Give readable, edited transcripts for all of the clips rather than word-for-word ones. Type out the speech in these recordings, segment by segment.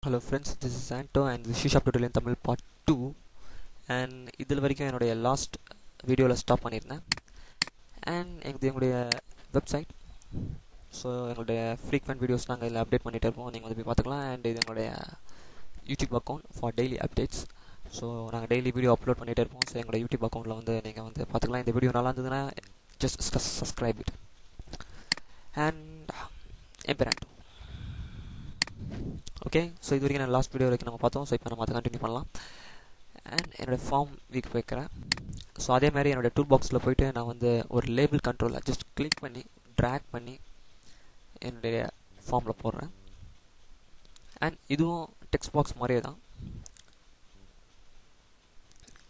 Hello friends, this is Santo and this is Shop Tutorial in Tamil part 2 and இதில் வரைக்கும் என்னுடைய last வீடியோவில் stop பண்ணியிருந்தேன். And எங்களுடைய வெப்சைட், ஸோ எங்களுடைய ஃப்ரீக்வெண்ட் வீடியோஸ் நாங்கள் இதில் அப்டேட் பண்ணிகிட்டு இருப்போம், நீங்கள் வந்து போய் பார்த்துக்கலாம். அண்ட் இது எங்களுடைய YouTube account for daily updates. So நாங்கள் டெய்லி வீடியோ அப்லோட் பண்ணிகிட்டே இருப்போம். ஸோ எங்களோட யூடியூப் அக்கௌண்ட்டில் வந்து நீங்கள் வந்து பார்த்துக்கலாம். இந்த வீடியோ நல்லா இருந்ததுன்னா ஜஸ்ட் சப்ஸ்கிரைப் இட். அண்ட் எம்பராண்ட். ஓகே, ஸோ இது வரைக்கும் நான் லாஸ்ட் வீடியோ வரைக்கும் நம்ம பார்த்தோம். ஸோ இப்போ நம்ம அதை கண்டினியூ பண்ணலாம். அண்ட் என்னோடய ஃபார்ம் வீக் வைக்கிறேன். ஸோ அதே மாதிரி என்னோடய டூல் பாக்ஸில் போய்ட்டு நான் வந்து ஒரு லேபிள் கண்ட்ரோலில் ஜஸ்ட் கிளிக் பண்ணி ட்ராக் பண்ணி என்னுடைய ஃபார்மில் போடுறேன். அண்ட் இதுவும் டெக்ஸ்ட் பாக்ஸ் மாதிரியே தான்.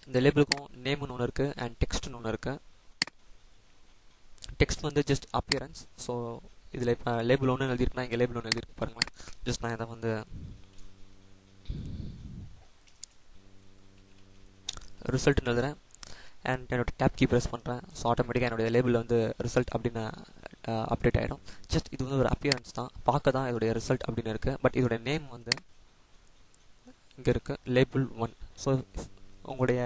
இந்த லேபிளுக்கும் நேம்னு ஒன்று இருக்குது அண்ட் டெக்ஸ்ட்னு ஒன்று இருக்குது. டெக்ஸ்ட் வந்து ஜஸ்ட் அப்பியரன்ஸ். ஸோ இதில் இப்போ லேபிள் ஒன்று எழுதியிருக்குன்னா இங்கே லேபிள் ஒன்று எழுதியிருக்கு பாருங்களேன். ஜஸ்ட் நான் இதை வந்து ரிசல்ட்னு எழுதுறேன் அண்ட் என்னோடய டேப் கீ ப்ரெஸ் பண்ணுறேன். ஸோ ஆட்டோமேட்டிக்காக என்னுடைய லேபிள் வந்து ரிசல்ட் அப்படின்னு அப்டேட் ஆகிடும். ஜஸ்ட் இது வந்து ஒரு அப்பியரன்ஸ் தான், பார்க்க தான் இதோடைய ரிசல்ட் அப்படின்னு இருக்குது. பட் இதோடைய நேம் வந்து இங்கே இருக்குது, லேபிள் 1. ஸோ உங்களுடைய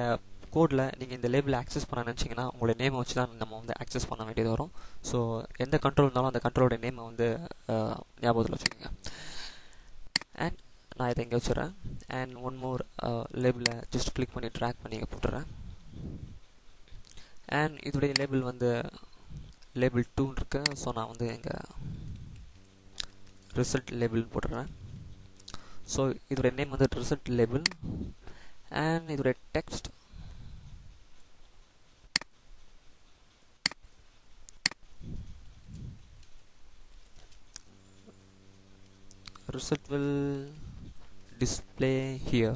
கோடில் நீங்கள் இந்த லேபிளை ஆக்சஸ் பண்ண நினச்சிங்கன்னா உங்களுடைய நேமை வச்சு தான் நம்ம வந்து ஆக்சஸ் பண்ண வேண்டியது வரும். ஸோ எந்த கண்ட்ரோல் இருந்தாலும் அந்த கண்ட்ரோலோட நேமை வந்து ஞாபகத்தில் வச்சுக்கோங்க. அண்ட் நான் இதை இங்கே வச்சுட்றேன். அண்ட் ஒன் மோர் லேபிளை ஜஸ்ட் கிளிக் பண்ணி ட்ராக் பண்ணி இங்கே போட்டுறேன். அண்ட் இதோடைய லேபிள் வந்து லேபிள் 2 இருக்கு. ஸோ நான் வந்து இங்கே ரிசல்ட் லேபிள்னு போட்டுறேன். ஸோ இதோடைய நேம் வந்து ரிசல்ட் லேபிள். அண்ட் இதோடைய text result will display here.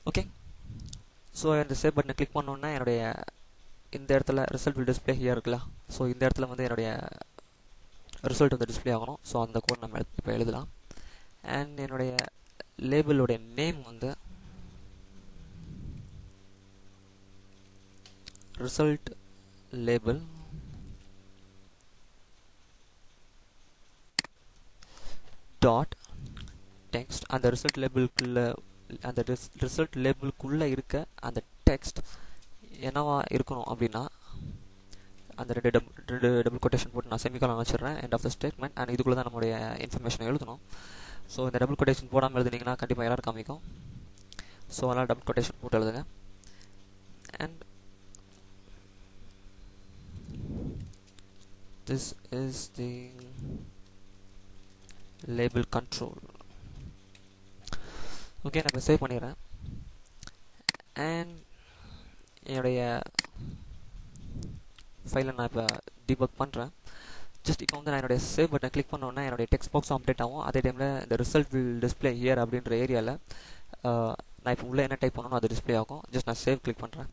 Okay, so இந்த சேவ் பட்டனை கிளிக் பண்ணோன்னா என்னுடைய இந்த இடத்துல ரிசல்ட் வில் டிஸ்பிளே ஹியர் இருக்குல்ல. ஸோ இந்த இடத்துல வந்து என்னுடைய ரிசல்ட் வந்து டிஸ்பிளே ஆகணும். ஸோ அந்த கோட் நம்ம இப்போ எழுதலாம். அண்ட் என்னுடைய லேபிளுடைய நேம் வந்து ரிசல்ட் லேபிள் டாட் டெக்ஸ்ட். அந்த ரிசல்ட் லேபிளுக்குள்ள அந்த ரிசல்ட் லேபிளுக்குள்ளே இருக்க அந்த டெக்ஸ்ட் என்னவா இருக்கணும் அப்படின்னா அந்த ரெண்டு டபுள் கொட்டேஷன் போட்டு நான் செமிகாலன் வச்சிடுறேன், end of the statement. And இதுக்குள்ளே தான் நம்மளுடைய இன்ஃபர்மேஷன் எழுதணும். ஸோ இந்த டபுள் கொட்டேஷன் போடாமல் எழுதுனீங்கன்னா கண்டிப்பாக எரர் காமிக்கும். ஸோ அதனால் டபுள் கொட்டேஷன் போட்டு எழுதுங்க. And this is the label control. Okay, நான் இப்போ சேவ் பண்ணிடுறேன். அண்ட் என்னுடைய ஃபைலை நான் இப்போ டீபக் பண்ணுறேன். ஜஸ்ட் இப்போ வந்து நான் என்னுடைய சேவ் பட்டனை கிளிக் பண்ணோன்னா என்னுடைய டெக்ஸ்ட் பாக்ஸும் அப்டேட் ஆகும். அதே டைமில் இந்த ரிசல்ட் வில் டிஸ்பிளே ஹியர் அப்படின்ற ஏரியாவில் நான் இப்போ உள்ளே என்ன டைப் பண்ணணும் அது டிஸ்பிளே ஆகும். ஜஸ்ட் நான் சேவ் கிளிக் பண்ணுறேன்.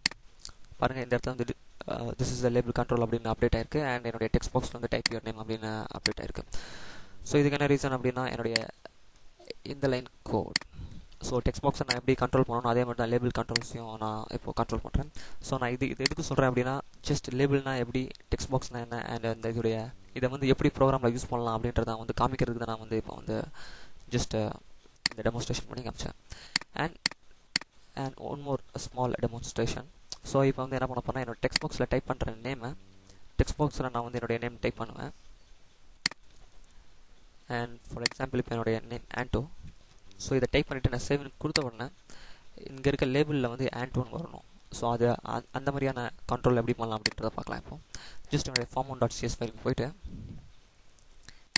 பாருங்கள், இந்த இடத்துல வந்து this is the label control அப்படின்னு அப்டேட் ஆயிருக்கு. அண்ட் என்னுடைய டெக்ஸ்ட் பாக்ஸில் வந்து டைப் யுவர் நேம் அப்படின்னு அப்டேட் ஆயிருக்கு. ஸோ இதுக்கு என்ன ரீசன் அப்படின்னா என்னுடைய இந்த லைன் கோட். ஸோ டெக்ஸ்ட் பாக்ஸை நான் எப்படி கண்ட்ரோல் பண்ணணும் அதே மாதிரி தான் லேபிள் கண்ட்ரோல்ஸையும் நான் இப்போ கண்ட்ரோல் பண்ணுறேன். ஸோ நான் இது எதுக்கு சொல்கிறேன் அப்படின்னா ஜஸ்ட் லேபிள்னா எப்படி, டெக்ஸ்ட் பாக்ஸ்னா என்ன, அண்ட் அந்த இதோடைய இதை வந்து எப்படி ப்ரோக்ராமில் யூஸ் பண்ணலாம் அப்படின்றத வந்து காமிக்கிறதுக்கு தான் நான் வந்து இப்போ வந்து ஜஸ்ட் இந்த டெமோன்ஸ்ட்ரேஷன் பண்ணி காமிச்சேன். And one more small demonstration. So இப்போ வந்து என்ன பண்ண போனால் என்னோட டெக்ஸ்ட் பாக்ஸில் டைப் பண்ணுற நேமை டெக்ஸ்ட் பாக்ஸில் நான் வந்து என்னுடைய நேம் டைப் பண்ணுவேன். அண்ட் ஃபார் எக்ஸாம்பிள் இப்போ என்னுடைய நேம் ஆண்டோ. ஸோ இதை டைப் பண்ணிவிட்டு நான் சேவ் கொடுத்த உடனே இங்கே இருக்க லேபிளில் வந்து ஆண்டோன்னு வரணும். ஸோ அது அந்த மாதிரியான கண்ட்ரோல் எப்படி பண்ணலாம் அப்படின்றத பார்க்கலாம். இப்போ ஜஸ்ட் என்னுடைய form1.cs ஃபைலுக்கு போய்ட்டு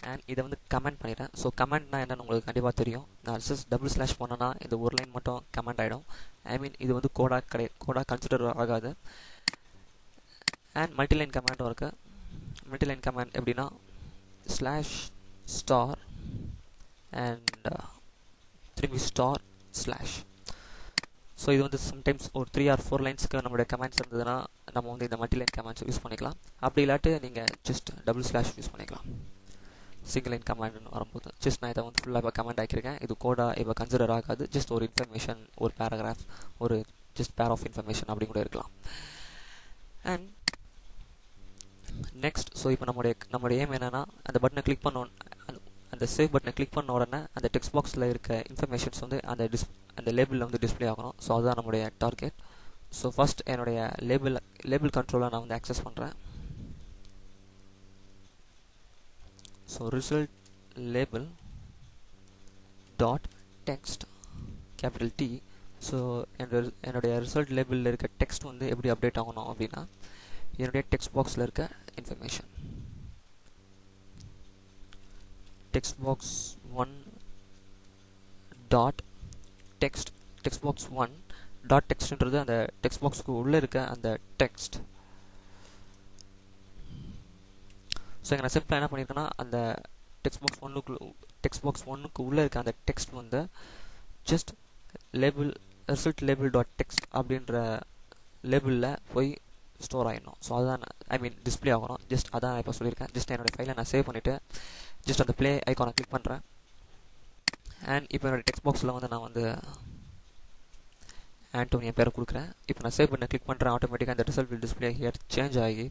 அண்ட் இதை வந்து கமெண்ட் பண்ணிடுறேன். ஸோ கமெண்ட்னா என்னென்னு உங்களுக்கு கண்டிப்பாக தெரியும். நான் ஜஸ்ட் டபுள் ஸ்லாஷ் பண்ணேன்னா இந்த ஒரு லைன் மட்டும் கமெண்ட் ஆகிடும். ஐ மீன் இது வந்து கோடாக கன்சிடர் ஆகாது. அண்ட் மல்டிலைன் கமெண்ட்டும் இருக்குது. மல்டிலைன் கமெண்ட் எப்படின்னா ஸ்லாஷ் ஸ்டார் அண்ட் திரும்பி ஸ்டார் ஸ்லாஷ். ஸோ இது வந்து சம்டைம்ஸ் ஒரு 3 or 4 லைன்ஸுக்கு நம்மளுடைய கமெண்ட்ஸ் இருந்ததுன்னா நம்ம வந்து இந்த மல்டிலைன் கமெண்ட்ஸ் யூஸ் பண்ணிக்கலாம். அப்படி இல்லாட்டு நீங்கள் ஜஸ்ட் டபுள் ஸ்லாஷ் யூஸ் பண்ணிக்கலாம். சிங்கிள் லைன் கமெண்ட்னு வரும்போது ஜஸ்ட் நான் இதை வந்து ஃபுல்லாக இப்போ கமெண்ட் ஆக்கியிருக்கேன். இது கோடாக இப்போ கன்சிடர் ஆகாது. ஜஸ்ட் ஒரு இன்ஃபர்மேஷன், ஒரு பேராகிராஃப், ஒரு ஜஸ்ட் பேர் ஆஃப் இன்ஃபர்மேஷன் அப்படி கூட இருக்கலாம். அண்ட் நெக்ஸ்ட் ஸோ இப்போ நம்மளுடைய ஏம் என்னென்னா அந்த பட்டனை கிளிக் பண்ணோம் அந்த சேவ் பட்டனை கிளிக் பண்ண உடனே அந்த டெக்ஸ்ட் பாக்ஸில் இருக்க இன்ஃபர்மேஷன்ஸ் வந்து அந்த லேபிளில் வந்து டிஸ்பிளே ஆகணும். ஸோ அதுதான் நம்மளுடைய டார்கெட். ஸோ ஃபஸ்ட் என்னுடைய லேபிள் கண்ட்ரோலை நான் வந்து ஆக்சஸ் பண்ணுறேன். So result label dot text capital T. So என்னுடைய ரிசல்ட் லேபிளில் இருக்க டெக்ஸ்ட் வந்து எப்படி அப்டேட் ஆகணும் அப்படின்னா, என்னுடைய டெக்ஸ்ட் பாக்ஸில் இருக்க information text box 1 dot text box 1 dot டெக்ஸ்ட்ன்றது அந்த டெக்ஸ்ட் பாக்ஸுக்கு உள்ளே இருக்க அந்த டெக்ஸ்ட். ஸோ இங்கே நான் சிம்பிளாக என்ன பண்ணியிருக்கேன்னா, அந்த டெக்ஸ்ட் பாக்ஸ் ஒன்னுக்கு உள்ளே இருக்க அந்த டெக்ஸ்ட் வந்து just result label dot text அப்படின்ற லேபிளில் போய் ஸ்டோர் ஆகிடணும். ஸோ அதுதான் டிஸ்பிளே ஆகணும். ஜஸ்ட் அதான் நான் இப்போ சொல்லியிருக்கேன். ஜஸ்ட் என்னோடய ஃபைலை நான் சேவ் பண்ணிவிட்டு ஜஸ்ட் அந்த ப்ளே ஐக்கானை கிளிக் பண்ணுறேன். அண்ட் இப்போ என்னோடய டெக்ஸ்ட் பாக்ஸில் வந்து நான் வந்து ஆண்டோனி என் பேரை கொடுக்குறேன். இப்போ நான் சேவ் பண்ண கிளிக் பண்ணுறேன். ஆட்டோமேட்டிக்காக அந்த ரிசல்ட் டிஸ்பிளே ஹியர் சேஞ்ச் ஆகி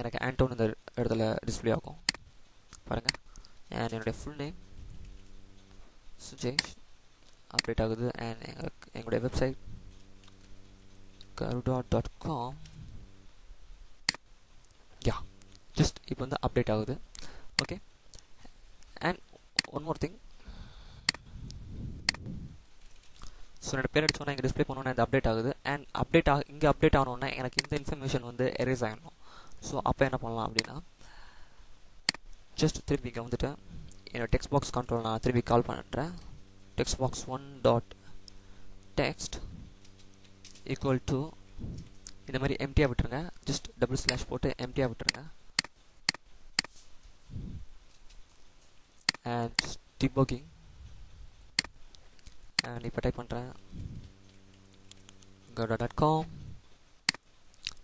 எனக்கு ஆண்டோன் இந்த இடத்துல டிஸ்பிளே ஆகும் பாருங்கள். அண்ட் என்னுடைய ஃபுல் நேம் சுஜேஷ் அப்டேட் ஆகுது. அண்ட் எங்களுடைய வெப்சைட் garuda.com ஜஸ்ட் இப்போ வந்து அப்டேட் ஆகுது. Okay. And one more thing, so என்னோட பேர் அடிச்சோன்னா இங்கே டிஸ்பிளே பண்ணோன்னா இந்த அப்டேட் ஆகுது. அண்ட் இங்கே அப்டேட் ஆகணுன்னா எனக்கு இந்த இன்ஃபர்மேஷன் வந்து எரேஸ் ஆகிடணும். ஸோ அப்போ என்ன பண்ணலாம் அப்படின்னா, ஜஸ்ட் திருப்பி இங்கே வந்துட்டு என்னோடய டெக்ஸ்ட் பாக்ஸ் கண்ட்ரோல் நான் திருப்பி கால் பண்ணுறேன். Text box 1 dot text equal to இந்த மாதிரி எம்டியாக விட்டுருங்க. ஜஸ்ட் டபுள் ஸ்லாஷ் போட்டு எம்டியாக விட்டுருங்க. And debugging. அண்ட் இப்போ டைப் பண்ணுறேன் garuda.com.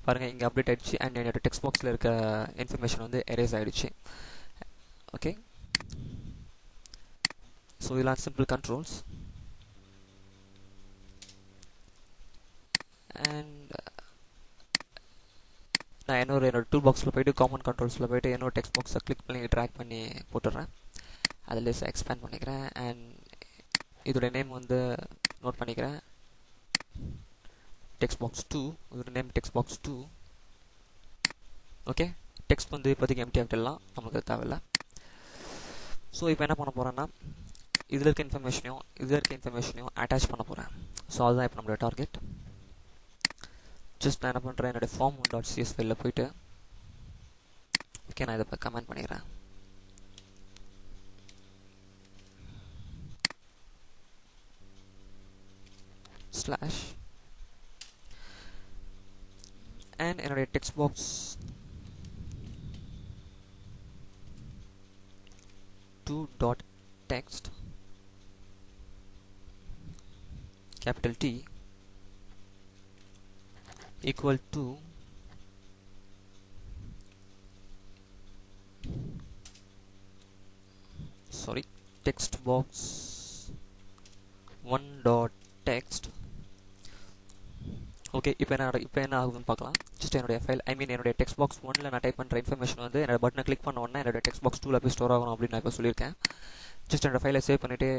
பாருங்கள் இங்கே அப்டேட் ஆகிடுச்சு. அண்ட் என்னோட டெக்ஸ்ட் பாக்ஸில் இருக்க இன்ஃபர்மேஷன் வந்து எரேஸ் ஆகிடுச்சு. ஓகே. ஸோ இதெல்லாம் சிம்பிள் கண்ட்ரோல்ஸ். அண்ட் நான் என்னோட டூல் பாக்ஸில் போய்ட்டு காமன் கண்ட்ரோல்ஸில் போய்ட்டு என்னோட டெக்ஸ்ட் பாக்ஸை கிளிக் பண்ணி ட்ராக் பண்ணி போட்டுடுறேன். அதில் எக்ஸ்பேண்ட் பண்ணிக்கிறேன். அண்ட் இதோட நேம் வந்து நோட் பண்ணிக்கிறேன். Text box 2. இதோட name text box 2. Okay. Text வந்து இப்போதைக்கு எம்டி விட்டுடலாம், நமக்கு தேவையில்லை. ஸோ இப்போ என்ன பண்ண போகிறேன்னா, இதில் இருக்க இன்ஃபர்மேஷனையும் அட்டாச் பண்ண போகிறேன். ஸோ அதுதான் இப்போ நம்மளோட டார்கெட். ஜஸ்ட் நான் என்ன பண்ணுறேன், என்னோடய form1.cs ஃபைலில் போய்ட்டு ஓகே நான் இதை இப்போ கமெண்ட் பண்ணிடுறேன். ஸ்லாஷ் அண்ட் என்னுடைய text box 2 dot text capital T equal to text box 1 dot text. Okay. இப்போ என்ன ஆகுதுன்னு பார்க்கலாம். ஜஸ்ட் என்னுடைய ஃபைல் என்னுடைய டெக்ஸ்ட் பாக்ஸ் 1ல் நான் டைப் பண்ணுற இன்ஃபர்மேஷன் வந்து என்னோட பட்டனை கிளிக் பண்ண உடனே என்னோட டெக்ஸ்ட் பாக்ஸ் 2ல் போய் ஸ்டோர் ஆகணும் அப்படின்னு நான் இப்போ சொல்லியிருக்கேன். ஜஸ்ட் என்னோட ஃபைலை சேவ் பண்ணிவிட்டு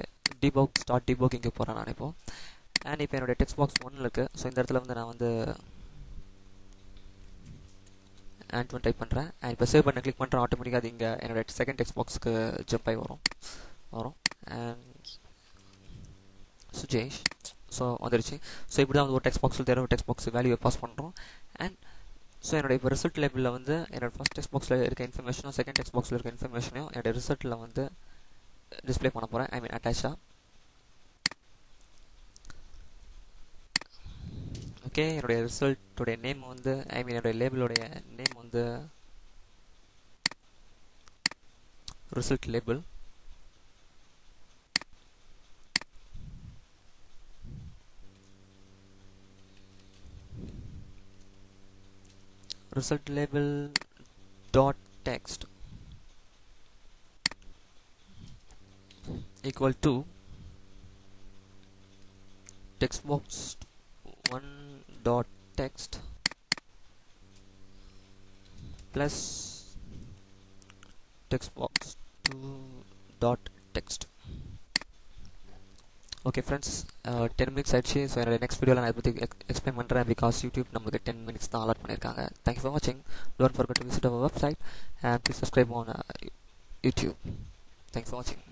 debug.debug போகிறேன் நான் இப்போது. அண்ட் இப்போ என்னுடைய டெக்ஸ்ட் பாக்ஸ் 1ல் இருக்குது. ஸோ இந்த இடத்துல வந்து நான் வந்து ஆண்ட் டைப் பண்ணுறேன். அண்ட் இப்போ சேவ் பண்ண கிளிக் பண்ணுறேன். ஆட்டோமேட்டிக்காக அது இங்கே என்னோட செகண்ட் டெக்ஸ்ட் பாக்ஸுக்கு ஜம்ப் ஆகி வரும். அண்ட் சுஜேஷ் ஸோ வந்துடுச்சு. ஸோ இப்படி தான் வந்து ஒரு டெக்ஸ்ட் பாக்ஸில் ஒரு டெக்ஸ்ட் பாக்ஸ் வேல்யூவை பாஸ் பண்ணுறோம். அண்ட் ஸோ என்னோட இப்போ ரிசல்ட் லேபிளில் வந்து என்னோட ஃபஸ்ட் டெக்ஸ்ட் பாக்ஸில் இருக்க இன்ஃபர்மேஷனும் செகண்ட் டெக்ஸ்ட் பாக்ஸில் இருக்க இன்ஃபர்மேஷனையும் என்னோட ரிசல்ட்டில் வந்து டிஸ்பிளே பண்ண போகிறேன். அட்டாச்சாக. ஓகே. என்னுடைய ரிசல்ட்டுடைய நேம் வந்து என்னுடைய லேபிளுடைய நேம் வந்து result label. result label dot text equal to text box 1 dot text plus text box 2 dot text. Okay friends, 10 minutes ஆயிடுச்சு. ஸோ என்னோட நெக்ஸ்ட் வீடியோவில் நான் அதை பற்றி எக்ஸ்பிளைன் பண்ணுறேன். பிகாஸ் யூடியூப் நமக்கு 10 மினிட்ஸ் தான் அலாட் பண்ணியிருக்காங்க. தேங்க்யூ ஃபார் வாட்சிங். Don't forget to visit our website and please subscribe on YouTube. Thanks for வாட்சிங்.